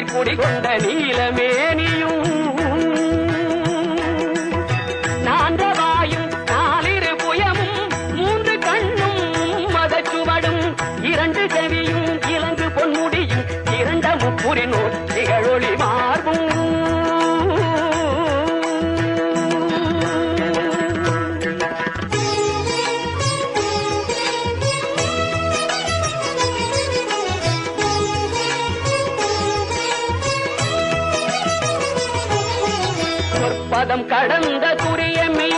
குடி கொண்ட நீலமேனியும் நான்றவாயும் நாலிரு புயமும் மூன்று கண்ணும் மதச்சுவடும் இரண்டு செவியும் இலங்கு பொன்முடியும் இரண்ட முப்புரினோ திகழொளி மார்பும் பதம் கடந்த துரியமை